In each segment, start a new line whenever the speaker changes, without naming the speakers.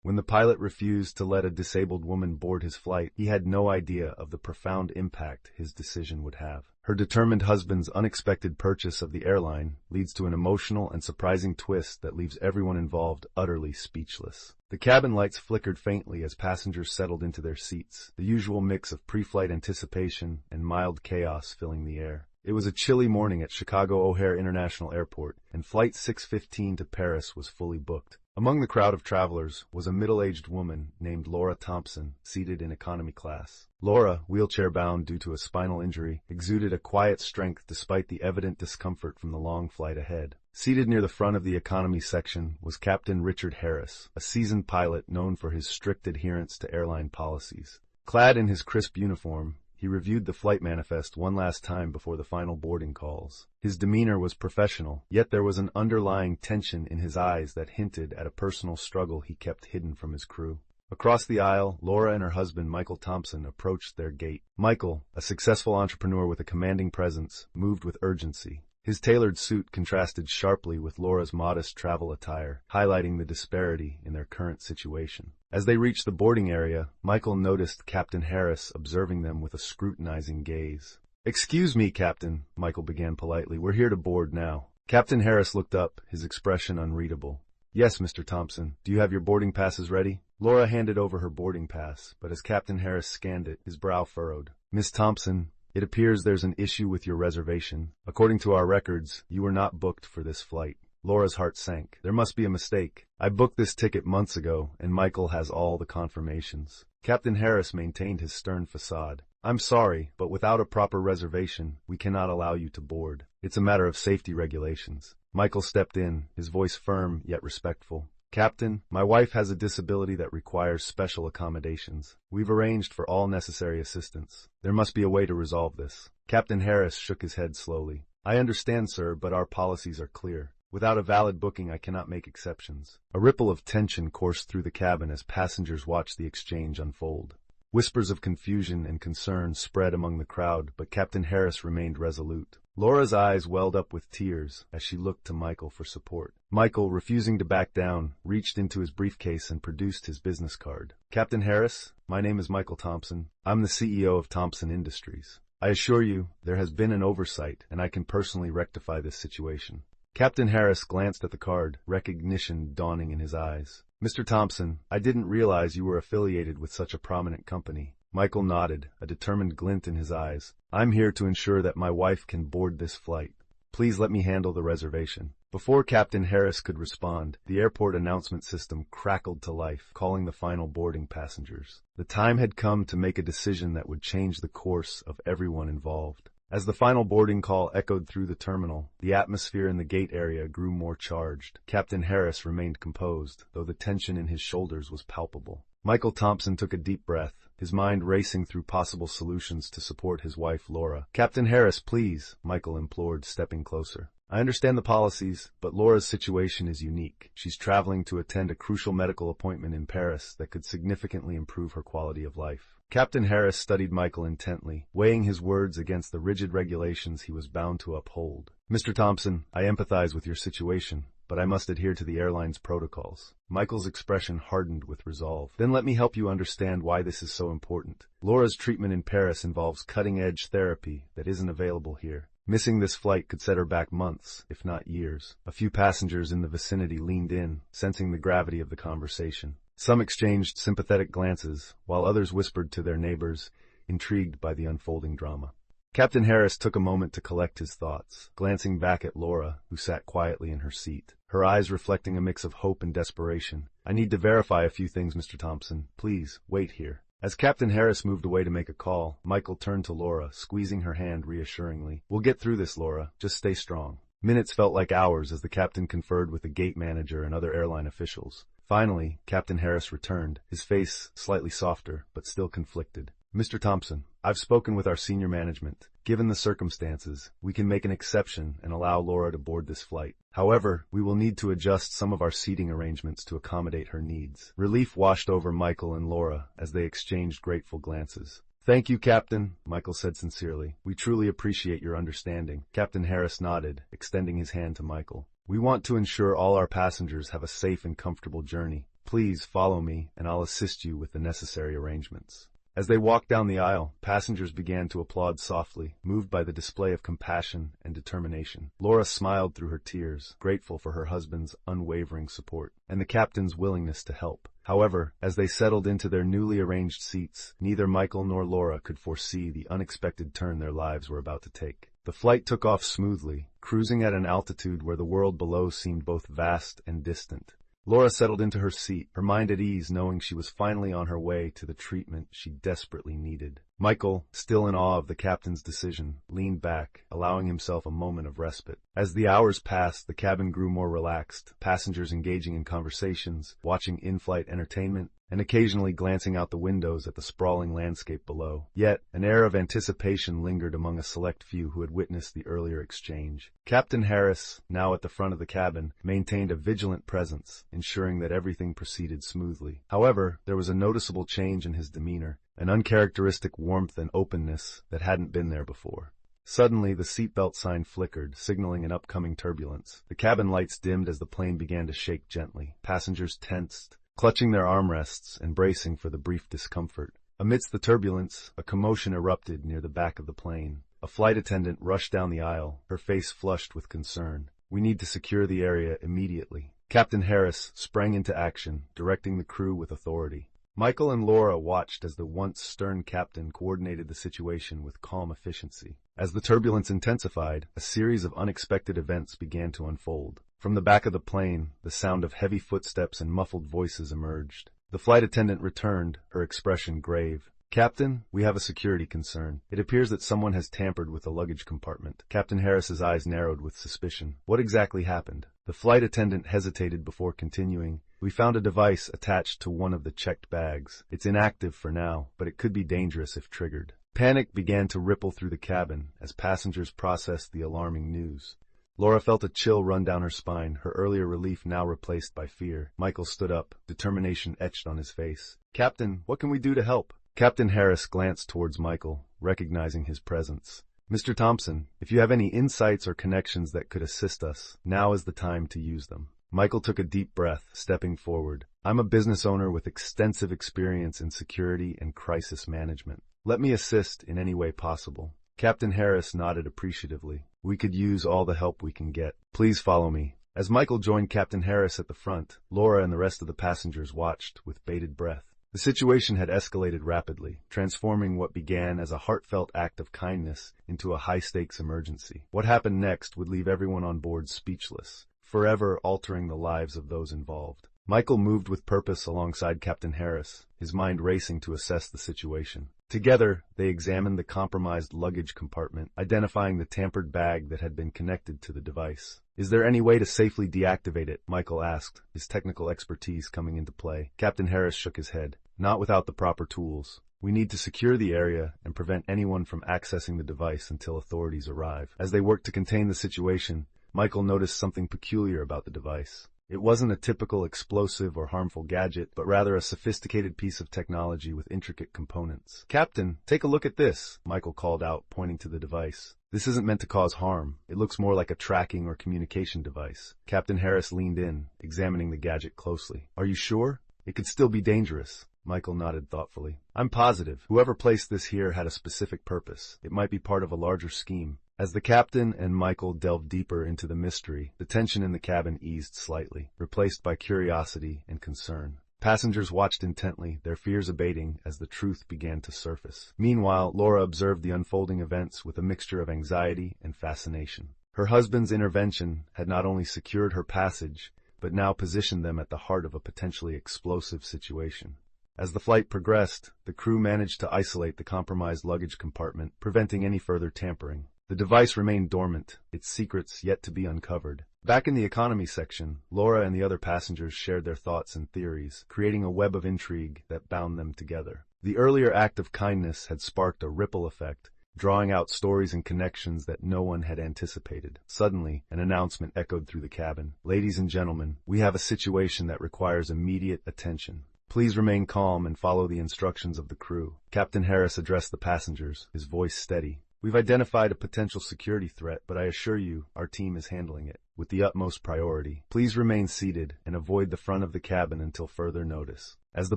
When the pilot refused to let a disabled woman board his flight, he had no idea of the profound impact his decision would have. Her determined husband's unexpected purchase of the airline leads to an emotional and surprising twist that leaves everyone involved utterly speechless. The cabin lights flickered faintly as passengers settled into their seats, the usual mix of pre-flight anticipation and mild chaos filling the air. It was a chilly morning at Chicago O'Hare International Airport, and Flight 615 to Paris was fully booked. Among the crowd of travelers was a middle-aged woman named Laura Thompson, seated in economy class. Laura, wheelchair-bound due to a spinal injury, exuded a quiet strength despite the evident discomfort from the long flight ahead. Seated near the front of the economy section was Captain Richard Harris, a seasoned pilot known for his strict adherence to airline policies. Clad in his crisp uniform, he reviewed the flight manifest one last time before the final boarding calls. His demeanor was professional, yet there was an underlying tension in his eyes that hinted at a personal struggle he kept hidden from his crew. Across the aisle, Laura and her husband, Michael Thompson, approached their gate. Michael, a successful entrepreneur with a commanding presence, moved with urgency. His tailored suit contrasted sharply with Laura's modest travel attire, highlighting the disparity in their current situation. As they reached the boarding area, Michael noticed Captain Harris observing them with a scrutinizing gaze. "Excuse me, Captain," Michael began politely. "We're here to board now." Captain Harris looked up, his expression unreadable. "Yes, Mr. Thompson. Do you have your boarding passes ready?" Laura handed over her boarding pass, but as Captain Harris scanned it, his brow furrowed. "Miss Thompson, it appears there's an issue with your reservation. According to our records, you were not booked for this flight." Laura's heart sank. "There must be a mistake. I booked this ticket months ago, and Michael has all the confirmations." Captain Harris maintained his stern facade. "I'm sorry, but without a proper reservation, we cannot allow you to board. It's a matter of safety regulations." Michael stepped in, his voice firm yet respectful. "Captain, my wife has a disability that requires special accommodations. We've arranged for all necessary assistance. There must be a way to resolve this." Captain Harris shook his head slowly. "I understand, sir, but our policies are clear. Without a valid booking, I cannot make exceptions." A ripple of tension coursed through the cabin as passengers watched the exchange unfold. Whispers of confusion and concern spread among the crowd, but Captain Harris remained resolute. Laura's eyes welled up with tears as she looked to Michael for support. Michael, refusing to back down, reached into his briefcase and produced his business card. "Captain Harris, my name is Michael Thompson. I'm the CEO of Thompson Industries. I assure you, there has been an oversight, and I can personally rectify this situation." Captain Harris glanced at the card, recognition dawning in his eyes. "Mr. Thompson, I didn't realize you were affiliated with such a prominent company." Michael nodded, a determined glint in his eyes. "I'm here to ensure that my wife can board this flight. Please let me handle the reservation." Before Captain Harris could respond, the airport announcement system crackled to life, calling the final boarding passengers. The time had come to make a decision that would change the course of everyone involved. As the final boarding call echoed through the terminal, the atmosphere in the gate area grew more charged. Captain Harris remained composed, though the tension in his shoulders was palpable. Michael Thompson took a deep breath, his mind racing through possible solutions to support his wife, Laura. "Captain Harris, please," Michael implored, stepping closer. "I understand the policies, but Laura's situation is unique. She's traveling to attend a crucial medical appointment in Paris that could significantly improve her quality of life." Captain Harris studied Michael intently, weighing his words against the rigid regulations he was bound to uphold. "Mr. Thompson, I empathize with your situation, but I must adhere to the airline's protocols." Michael's expression hardened with resolve. "Then let me help you understand why this is so important. Laura's treatment in Paris involves cutting-edge therapy that isn't available here. Missing this flight could set her back months, if not years." A few passengers in the vicinity leaned in, sensing the gravity of the conversation. Some exchanged sympathetic glances, while others whispered to their neighbors, intrigued by the unfolding drama. Captain Harris took a moment to collect his thoughts, glancing back at Laura, who sat quietly in her seat, her eyes reflecting a mix of hope and desperation. "I need to verify a few things, Mr. Thompson. Please, wait here." As Captain Harris moved away to make a call, Michael turned to Laura, squeezing her hand reassuringly. "We'll get through this, Laura. Just stay strong." Minutes felt like hours as the captain conferred with the gate manager and other airline officials. Finally, Captain Harris returned, his face slightly softer, but still conflicted. "Mr. Thompson, I've spoken with our senior management. Given the circumstances, we can make an exception and allow Laura to board this flight. However, we will need to adjust some of our seating arrangements to accommodate her needs." Relief washed over Michael and Laura as they exchanged grateful glances. "Thank you, Captain," Michael said sincerely. "We truly appreciate your understanding." Captain Harris nodded, extending his hand to Michael. "We want to ensure all our passengers have a safe and comfortable journey. Please follow me, and I'll assist you with the necessary arrangements. As they walked down the aisle, passengers began to applaud softly, moved by the display of compassion and determination. Laura smiled through her tears, grateful for her husband's unwavering support and the captain's willingness to help. However, as they settled into their newly arranged seats, neither Michael nor Laura could foresee the unexpected turn their lives were about to take. The flight took off smoothly, cruising at an altitude where the world below seemed both vast and distant. Laura settled into her seat, her mind at ease knowing she was finally on her way to the treatment she desperately needed. Michael, still in awe of the captain's decision, leaned back, allowing himself a moment of respite. As the hours passed, the cabin grew more relaxed, passengers engaging in conversations, watching in-flight entertainment, and occasionally glancing out the windows at the sprawling landscape below. Yet, an air of anticipation lingered among a select few who had witnessed the earlier exchange. Captain Harris, now at the front of the cabin, maintained a vigilant presence, ensuring that everything proceeded smoothly. However, there was a noticeable change in his demeanor, an uncharacteristic warmth and openness that hadn't been there before. Suddenly, the seatbelt sign flickered, signaling an upcoming turbulence. The cabin lights dimmed as the plane began to shake gently. Passengers tensed, clutching their armrests and bracing for the brief discomfort. Amidst the turbulence, a commotion erupted near the back of the plane. A flight attendant rushed down the aisle, her face flushed with concern. "We need to secure the area immediately." Captain Harris sprang into action, directing the crew with authority. Michael and Laura watched as the once stern captain coordinated the situation with calm efficiency. As the turbulence intensified, a series of unexpected events began to unfold. From the back of the plane, the sound of heavy footsteps and muffled voices emerged. The flight attendant returned, her expression grave. "Captain, we have a security concern. It appears that someone has tampered with the luggage compartment." Captain Harris's eyes narrowed with suspicion. "What exactly happened?" The flight attendant hesitated before continuing. "We found a device attached to one of the checked bags. It's inactive for now, but it could be dangerous if triggered." Panic began to ripple through the cabin as passengers processed the alarming news. Laura felt a chill run down her spine, her earlier relief now replaced by fear. Michael stood up, determination etched on his face. "Captain, what can we do to help?" Captain Harris glanced towards Michael, recognizing his presence. "Mr. Thompson, if you have any insights or connections that could assist us, now is the time to use them." Michael took a deep breath, stepping forward. "I'm a business owner with extensive experience in security and crisis management. Let me assist in any way possible." Captain Harris nodded appreciatively. "We could use all the help we can get. Please follow me." As Michael joined Captain Harris at the front, Laura and the rest of the passengers watched with bated breath. The situation had escalated rapidly, transforming what began as a heartfelt act of kindness into a high-stakes emergency. What happened next would leave everyone on board speechless, forever altering the lives of those involved. Michael moved with purpose alongside Captain Harris, his mind racing to assess the situation. Together, they examined the compromised luggage compartment, identifying the tampered bag that had been connected to the device. "Is there any way to safely deactivate it?" Michael asked, his technical expertise coming into play. Captain Harris shook his head. "Not without the proper tools. We need to secure the area and prevent anyone from accessing the device until authorities arrive." As they worked to contain the situation, Michael noticed something peculiar about the device. It wasn't a typical explosive or harmful gadget, but rather a sophisticated piece of technology with intricate components. "Captain, take a look at this," Michael called out, pointing to the device. "This isn't meant to cause harm. It looks more like a tracking or communication device." Captain Harris leaned in, examining the gadget closely. "Are you sure? It could still be dangerous." Michael nodded thoughtfully. "I'm positive. Whoever placed this here had a specific purpose. It might be part of a larger scheme." As the captain and Michael delved deeper into the mystery, the tension in the cabin eased slightly, replaced by curiosity and concern. Passengers watched intently, their fears abating as the truth began to surface. Meanwhile, Laura observed the unfolding events with a mixture of anxiety and fascination. Her husband's intervention had not only secured her passage, but now positioned them at the heart of a potentially explosive situation. As the flight progressed, the crew managed to isolate the compromised luggage compartment, preventing any further tampering. The device remained dormant, its secrets yet to be uncovered. Back in the economy section, Laura and the other passengers shared their thoughts and theories, creating a web of intrigue that bound them together. The earlier act of kindness had sparked a ripple effect, drawing out stories and connections that no one had anticipated. Suddenly, an announcement echoed through the cabin. "Ladies and gentlemen, we have a situation that requires immediate attention. Please remain calm and follow the instructions of the crew." Captain Harris addressed the passengers, his voice steady. We've identified a potential security threat, but I assure you, our team is handling it with the utmost priority. Please remain seated and avoid the front of the cabin until further notice. As the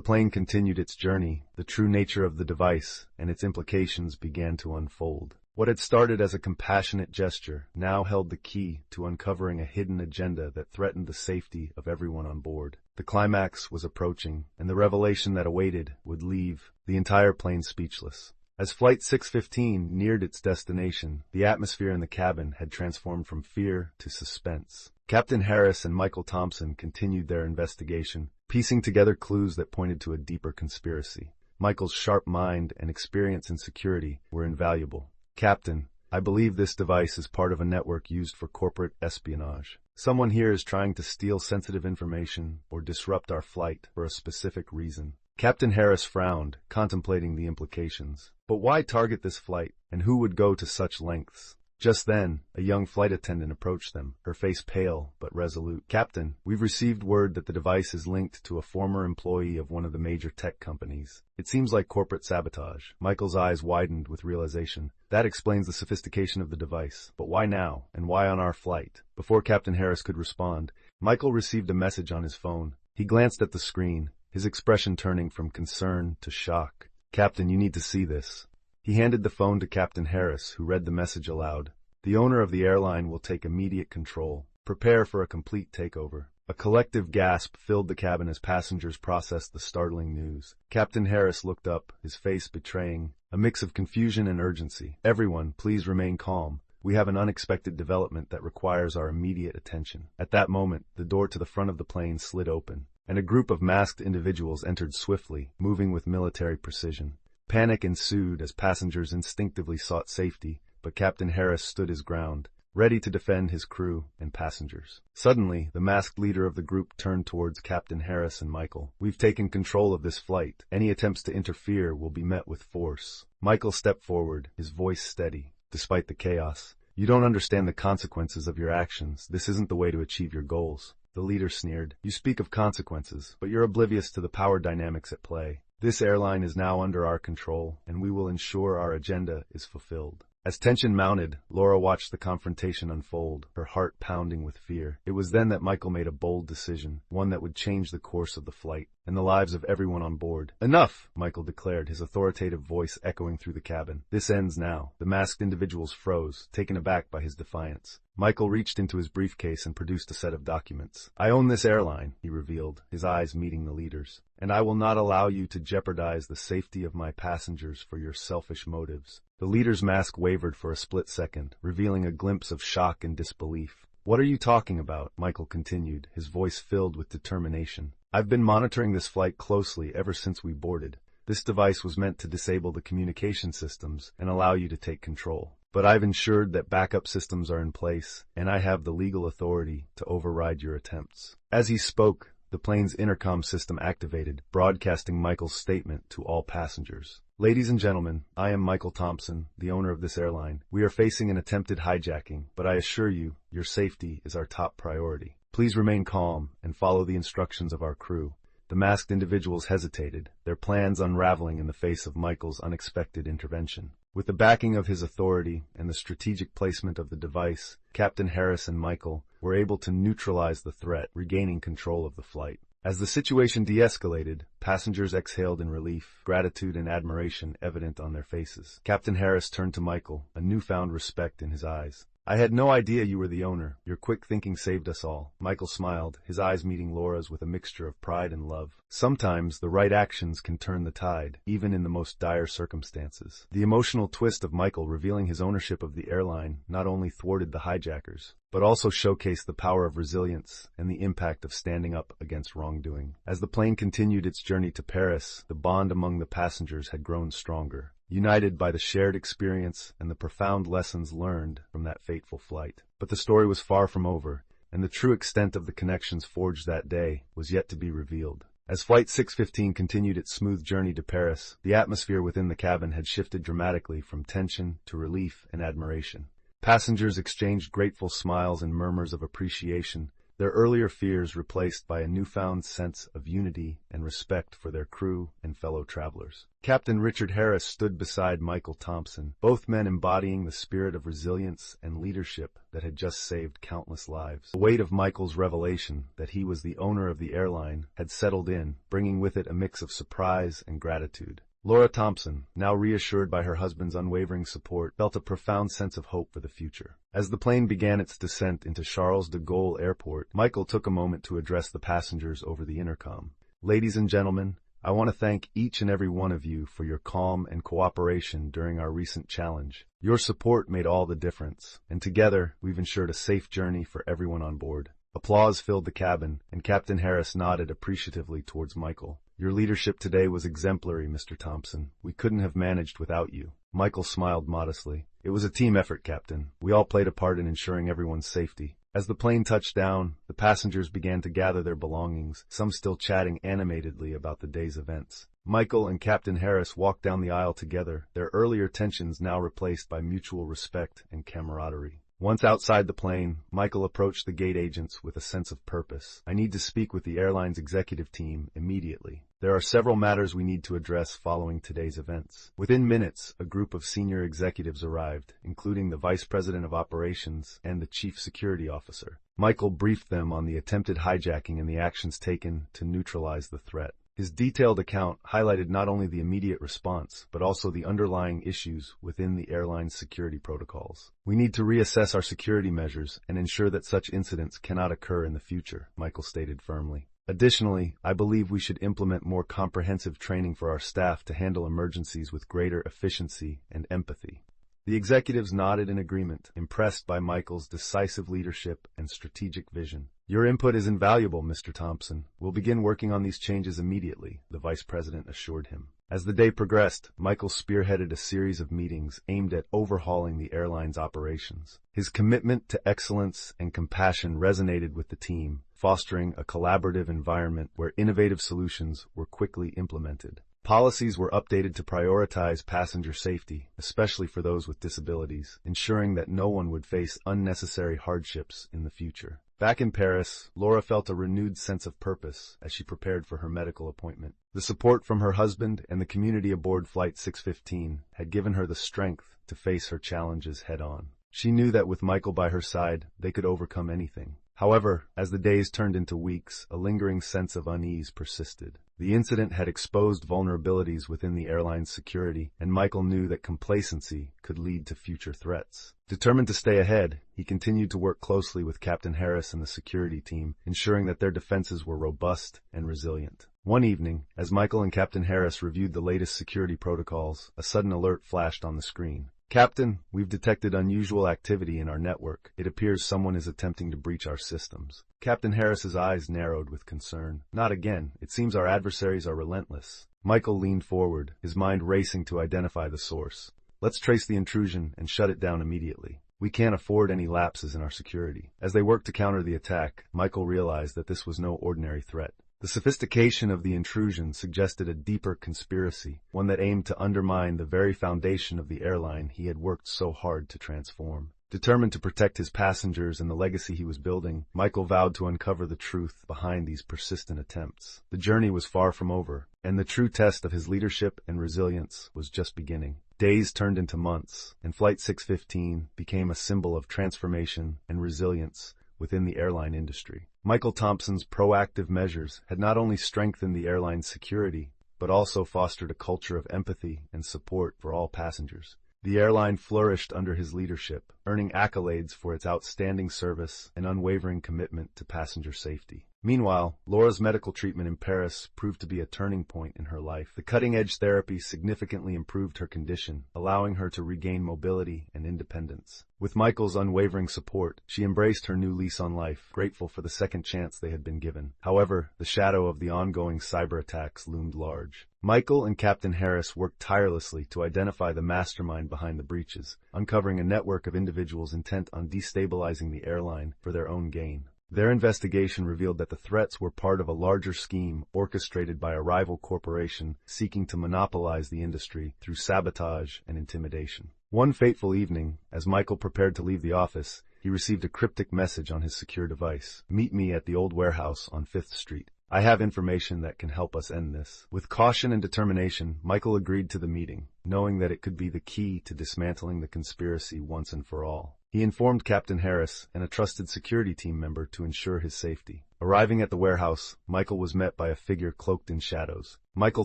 plane continued its journey, the true nature of the device and its implications began to unfold. What had started as a compassionate gesture now held the key to uncovering a hidden agenda that threatened the safety of everyone on board. The climax was approaching, and the revelation that awaited would leave the entire plane speechless. As Flight 615 neared its destination, the atmosphere in the cabin had transformed from fear to suspense. Captain Harris and Michael Thompson continued their investigation, piecing together clues that pointed to a deeper conspiracy. Michael's sharp mind and experience in security were invaluable. "Captain, I believe this device is part of a network used for corporate espionage. Someone here is trying to steal sensitive information or disrupt our flight for a specific reason." Captain Harris frowned, contemplating the implications. But why target this flight, and who would go to such lengths? Just then, a young flight attendant approached them, her face pale but resolute. "Captain, we've received word that the device is linked to a former employee of one of the major tech companies. It seems like corporate sabotage." Michael's eyes widened with realization. That explains the sophistication of the device. But why now, and why on our flight? Before Captain Harris could respond, Michael received a message on his phone. He glanced at the screen, his expression turning from concern to shock. "Captain, you need to see this." He handed the phone to Captain Harris, who read the message aloud. "The owner of the airline will take immediate control. Prepare for a complete takeover." A collective gasp filled the cabin as passengers processed the startling news. Captain Harris looked up, his face betraying a mix of confusion and urgency. "Everyone, please remain calm. We have an unexpected development that requires our immediate attention." At that moment, the door to the front of the plane slid open, and a group of masked individuals entered swiftly, moving with military precision. Panic ensued as passengers instinctively sought safety, but Captain Harris stood his ground, ready to defend his crew and passengers. Suddenly, the masked leader of the group turned towards Captain Harris and Michael. "We've taken control of this flight. Any attempts to interfere will be met with force." Michael stepped forward, his voice steady, despite the chaos. "You don't understand the consequences of your actions. This isn't the way to achieve your goals." The leader sneered. "You speak of consequences, but you're oblivious to the power dynamics at play. This airline is now under our control, and we will ensure our agenda is fulfilled." As tension mounted, Laura watched the confrontation unfold, her heart pounding with fear. It was then that Michael made a bold decision, one that would change the course of the flight and the lives of everyone on board. "Enough!" Michael declared, his authoritative voice echoing through the cabin. "This ends now." The masked individuals froze, taken aback by his defiance. Michael reached into his briefcase and produced a set of documents. "I own this airline," he revealed, his eyes meeting the leaders, "and I will not allow you to jeopardize the safety of my passengers for your selfish motives." The leader's mask wavered for a split second, revealing a glimpse of shock and disbelief. "What are you talking about?" Michael continued, his voice filled with determination. "I've been monitoring this flight closely ever since we boarded. This device was meant to disable the communication systems and allow you to take control. But I've ensured that backup systems are in place, and I have the legal authority to override your attempts." As he spoke, the plane's intercom system activated, broadcasting Michael's statement to all passengers. "Ladies and gentlemen, I am Michael Thompson, the owner of this airline. We are facing an attempted hijacking, but I assure you, your safety is our top priority. Please remain calm and follow the instructions of our crew." The masked individuals hesitated, their plans unraveling in the face of Michael's unexpected intervention. With the backing of his authority and the strategic placement of the device, Captain Harris and Michael were able to neutralize the threat, regaining control of the flight. As the situation de-escalated, passengers exhaled in relief, gratitude and admiration evident on their faces. Captain Harris turned to Michael, a newfound respect in his eyes. "I had no idea you were the owner. Your quick thinking saved us all." Michael smiled, his eyes meeting Laura's with a mixture of pride and love. Sometimes the right actions can turn the tide, even in the most dire circumstances. The emotional twist of Michael revealing his ownership of the airline not only thwarted the hijackers, but also showcased the power of resilience and the impact of standing up against wrongdoing. As the plane continued its journey to Paris, the bond among the passengers had grown stronger, united by the shared experience and the profound lessons learned from that fateful flight. But the story was far from over, and the true extent of the connections forged that day was yet to be revealed. As Flight 615 continued its smooth journey to Paris, the atmosphere within the cabin had shifted dramatically from tension to relief and admiration. Passengers exchanged grateful smiles and murmurs of appreciation, their earlier fears replaced by a newfound sense of unity and respect for their crew and fellow travelers. Captain Richard Harris stood beside Michael Thompson, both men embodying the spirit of resilience and leadership that had just saved countless lives. The weight of Michael's revelation that he was the owner of the airline had settled in, bringing with it a mix of surprise and gratitude. Laura Thompson, now reassured by her husband's unwavering support, felt a profound sense of hope for the future. As the plane began its descent into Charles de Gaulle Airport, Michael took a moment to address the passengers over the intercom. "Ladies and gentlemen, I want to thank each and every one of you for your calm and cooperation during our recent challenge. Your support made all the difference, and together we've ensured a safe journey for everyone on board." Applause filled the cabin, and Captain Harris nodded appreciatively towards Michael. "Your leadership today was exemplary, Mr. Thompson. We couldn't have managed without you." Michael smiled modestly. "It was a team effort, Captain. We all played a part in ensuring everyone's safety." As the plane touched down, the passengers began to gather their belongings, some still chatting animatedly about the day's events. Michael and Captain Harris walked down the aisle together, their earlier tensions now replaced by mutual respect and camaraderie. Once outside the plane, Michael approached the gate agents with a sense of purpose. "I need to speak with the airline's executive team immediately. There are several matters we need to address following today's events." Within minutes, a group of senior executives arrived, including the Vice President of Operations and the Chief Security Officer. Michael briefed them on the attempted hijacking and the actions taken to neutralize the threat. His detailed account highlighted not only the immediate response, but also the underlying issues within the airline's security protocols. "We need to reassess our security measures and ensure that such incidents cannot occur in the future," Michael stated firmly. "Additionally, I believe we should implement more comprehensive training for our staff to handle emergencies with greater efficiency and empathy." The executives nodded in agreement, impressed by Michael's decisive leadership and strategic vision. "Your input is invaluable, Mr. Thompson. We'll begin working on these changes immediately," the vice president assured him. As the day progressed, Michael spearheaded a series of meetings aimed at overhauling the airline's operations. His commitment to excellence and compassion resonated with the team, fostering a collaborative environment where innovative solutions were quickly implemented. Policies were updated to prioritize passenger safety, especially for those with disabilities, ensuring that no one would face unnecessary hardships in the future. Back in Paris, Laura felt a renewed sense of purpose as she prepared for her medical appointment. The support from her husband and the community aboard Flight 615 had given her the strength to face her challenges head-on. She knew that with Michael by her side, they could overcome anything. However, as the days turned into weeks, a lingering sense of unease persisted. The incident had exposed vulnerabilities within the airline's security, and Michael knew that complacency could lead to future threats. Determined to stay ahead, he continued to work closely with Captain Harris and the security team, ensuring that their defenses were robust and resilient. One evening, as Michael and Captain Harris reviewed the latest security protocols, a sudden alert flashed on the screen. "Captain, we've detected unusual activity in our network. It appears someone is attempting to breach our systems." Captain Harris's eyes narrowed with concern. "Not again. It seems our adversaries are relentless." Michael leaned forward, his mind racing to identify the source. "Let's trace the intrusion and shut it down immediately. We can't afford any lapses in our security." As they worked to counter the attack, Michael realized that this was no ordinary threat. The sophistication of the intrusion suggested a deeper conspiracy, one that aimed to undermine the very foundation of the airline he had worked so hard to transform. Determined to protect his passengers and the legacy he was building, Michael vowed to uncover the truth behind these persistent attempts. The journey was far from over, and the true test of his leadership and resilience was just beginning. Days turned into months, and Flight 615 became a symbol of transformation and resilience within the airline industry. Michael Thompson's proactive measures had not only strengthened the airline's security, but also fostered a culture of empathy and support for all passengers. The airline flourished under his leadership, earning accolades for its outstanding service and unwavering commitment to passenger safety. Meanwhile, Laura's medical treatment in Paris proved to be a turning point in her life. The cutting-edge therapy significantly improved her condition, allowing her to regain mobility and independence. With Michael's unwavering support, she embraced her new lease on life, grateful for the second chance they had been given. However, the shadow of the ongoing cyber attacks loomed large. Michael and Captain Harris worked tirelessly to identify the mastermind behind the breaches, uncovering a network of individuals intent on destabilizing the airline for their own gain. Their investigation revealed that the threats were part of a larger scheme orchestrated by a rival corporation seeking to monopolize the industry through sabotage and intimidation. One fateful evening, as Michael prepared to leave the office, he received a cryptic message on his secure device. "Meet me at the old warehouse on 5th Street. I have information that can help us end this." With caution and determination, Michael agreed to the meeting, knowing that it could be the key to dismantling the conspiracy once and for all. He informed Captain Harris and a trusted security team member to ensure his safety. Arriving at the warehouse, Michael was met by a figure cloaked in shadows. "Michael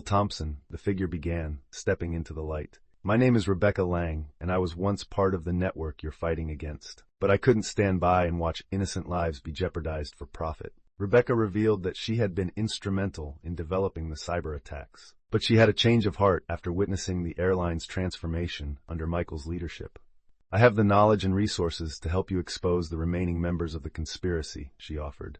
Thompson," the figure began, stepping into the light. "My name is Rebecca Lang, and I was once part of the network you're fighting against. But I couldn't stand by and watch innocent lives be jeopardized for profit." Rebecca revealed that she had been instrumental in developing the cyber attacks. But she had a change of heart after witnessing the airline's transformation under Michael's leadership. "I have the knowledge and resources to help you expose the remaining members of the conspiracy," she offered.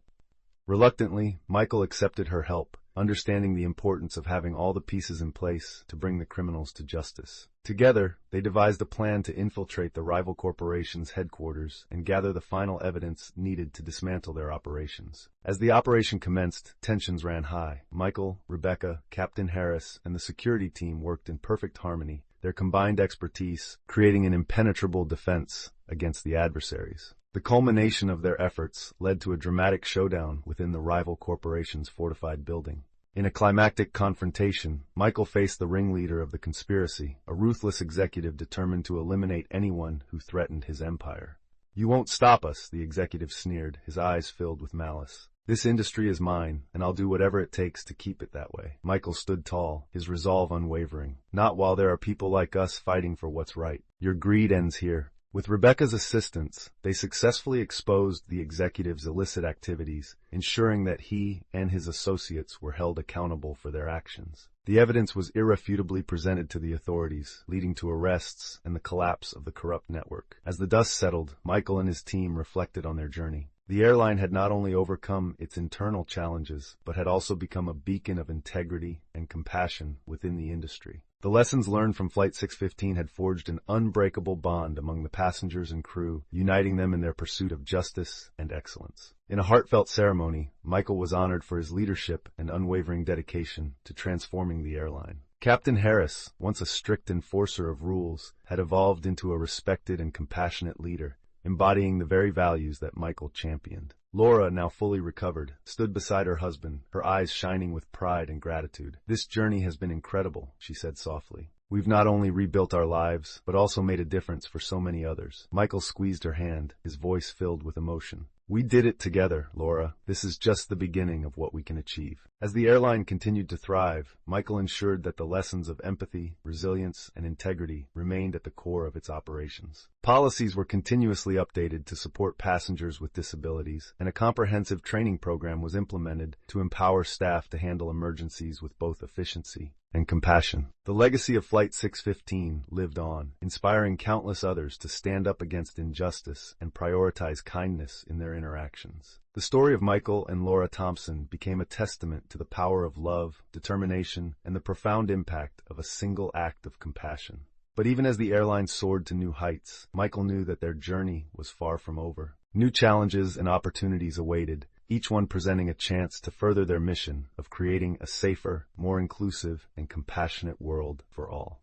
Reluctantly, Michael accepted her help, understanding the importance of having all the pieces in place to bring the criminals to justice. Together, they devised a plan to infiltrate the rival corporation's headquarters and gather the final evidence needed to dismantle their operations. As the operation commenced, tensions ran high. Michael, Rebecca, Captain Harris, and the security team worked in perfect harmony, their combined expertise creating an impenetrable defense against the adversaries. The culmination of their efforts led to a dramatic showdown within the rival corporation's fortified building. In a climactic confrontation, Michael faced the ringleader of the conspiracy, a ruthless executive determined to eliminate anyone who threatened his empire. "You won't stop us," the executive sneered, his eyes filled with malice. "This industry is mine, and I'll do whatever it takes to keep it that way." Michael stood tall, his resolve unwavering. "Not while there are people like us fighting for what's right. Your greed ends here." With Rebecca's assistance, they successfully exposed the executive's illicit activities, ensuring that he and his associates were held accountable for their actions. The evidence was irrefutably presented to the authorities, leading to arrests and the collapse of the corrupt network. As the dust settled, Michael and his team reflected on their journey. The airline had not only overcome its internal challenges, but had also become a beacon of integrity and compassion within the industry. The lessons learned from Flight 615 had forged an unbreakable bond among the passengers and crew, uniting them in their pursuit of justice and excellence. In a heartfelt ceremony, Michael was honored for his leadership and unwavering dedication to transforming the airline. Captain Harris, once a strict enforcer of rules, had evolved into a respected and compassionate leader, embodying the very values that Michael championed. Laura, now fully recovered, stood beside her husband, her eyes shining with pride and gratitude. "This journey has been incredible," she said softly. "We've not only rebuilt our lives, but also made a difference for so many others." Michael squeezed her hand, his voice filled with emotion. "We did it together, Laura. This is just the beginning of what we can achieve." As the airline continued to thrive, Michael ensured that the lessons of empathy, resilience, and integrity remained at the core of its operations. Policies were continuously updated to support passengers with disabilities, and a comprehensive training program was implemented to empower staff to handle emergencies with both efficiency and compassion. The legacy of Flight 615 lived on, inspiring countless others to stand up against injustice and prioritize kindness in their interactions. The story of Michael and Laura Thompson became a testament to the power of love, determination, and the profound impact of a single act of compassion. But even as the airline soared to new heights, Michael knew that their journey was far from over. New challenges and opportunities awaited, each one presenting a chance to further their mission of creating a safer, more inclusive, and compassionate world for all.